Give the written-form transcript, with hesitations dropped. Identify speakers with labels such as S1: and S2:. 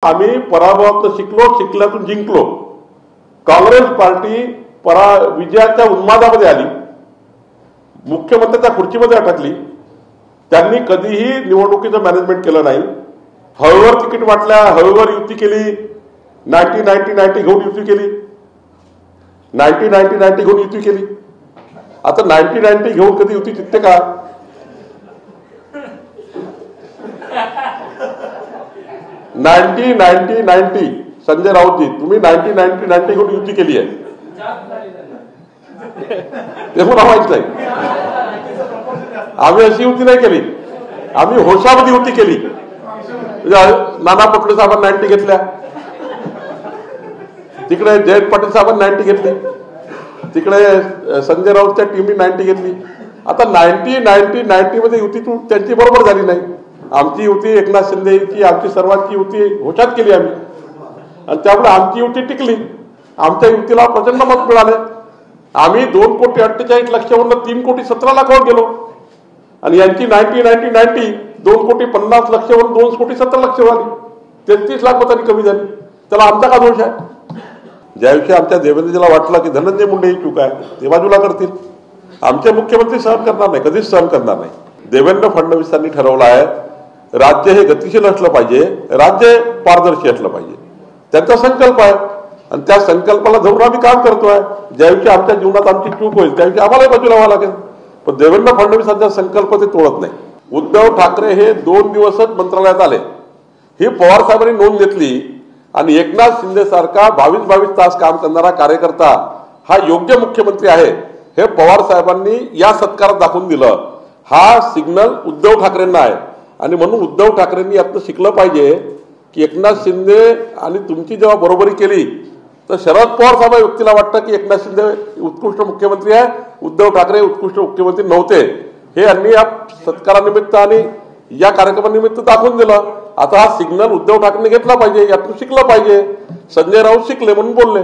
S1: आम्ही पराभवातून शिकल्यातून जिंकलो। काँग्रेस पार्टी विजयाच्या उन्मादामध्ये आली, मुख्यमंत्र्यांच्या खुर्चीमध्ये अटकली। त्यांनी कधीही निवडणुकीचं मॅनेजमेंट केलं नाही। हवेवर तिकीट वाटल्या, हवेवर युती केली, 90 घेऊन युती केली, 90 घेऊन युती केली। आता 90 घेऊन कधी युती जिंकते का? नाईन्टी संजय राऊतजी, तुम्ही 90 घेऊन युती केली आहे, ते मला माहित नाही। आम्ही अशी युती नाही केली, आम्ही होशामध्ये युती केली। नाना पटोले साहेबांनी 90 घेतल्या, तिकडे जयंत पाटील साहेबांनी 90 घेतली, तिकडे संजय राऊतच्या टीमनी 90 घेतली। आता 90 मध्ये युती त्यांची बरोबर झाली नाही। आमची युती एकनाथ शिंदेची, आमची सर्वांची युती होशात केली आम्ही, आणि त्यामुळे आमची युती टिकली। आमच्या युतीला प्रचंड मत मिळाले। आम्ही 2,48,00,000 3,17 लाखावर गेलो, आणि यांची 90 2,50,00,000 2,17,00,000 आली, 33 लाख मतांनी कमी झाली। त्याला आमचा का दोष आहे? ज्याविषयी आमच्या देवेंद्रजीला वाटलं की धनंजय मुंडे ही चूक आहे, ते बाजूला करतील। आमचे मुख्यमंत्री सहन करणार नाही, कधीच सहन करणार नाही। देवेंद्र फडणवीसांनी ठरवलं आहे, राज्य हे गतिशील असलं पाहिजे, राज्य पारदर्शी असलं पाहिजे, त्यांचा संकल्प आहे, आणि त्या संकल्पाला धरून आम्ही काम करतोय। ज्याविषयी आमच्या जीवनात आमची चूक होईल त्याविषयी आम्हालाही बाजूला व्हावं लागेल, पण देवेंद्र फडणवीसांचा संकल्प ते तोडत नाही। उद्धव ठाकरे हे 2 दिवसच मंत्रालयात आले, ही पवार साहेबांनी नोंद घेतली, आणि एकनाथ शिंदे सारखा 22 तास काम करणारा कार्यकर्ता हा योग्य मुख्यमंत्री आहे हे पवार साहेबांनी या सत्कारात दाखवून दिलं। हा सिग्नल उद्धव ठाकरेंना आहे, आणि म्हणून उद्धव ठाकरेंनी यातनं शिकलं पाहिजे की एकनाथ शिंदे आणि तुमची जेव्हा बरोबरी केली तर शरद पवार साहेब व्यक्तीला वाटतं की एकनाथ शिंदे उत्कृष्ट मुख्यमंत्री आहे, उद्धव ठाकरे उत्कृष्ट मुख्यमंत्री नव्हते, हे यांनी या सत्कारानिमित्त आणि या कार्यक्रमानिमित्त दाखवून दिलं। आता हा सिग्नल उद्धव ठाकरेंनी घेतला पाहिजे, यातून शिकलं पाहिजे। संजय राऊत शिकले म्हणून बोलले।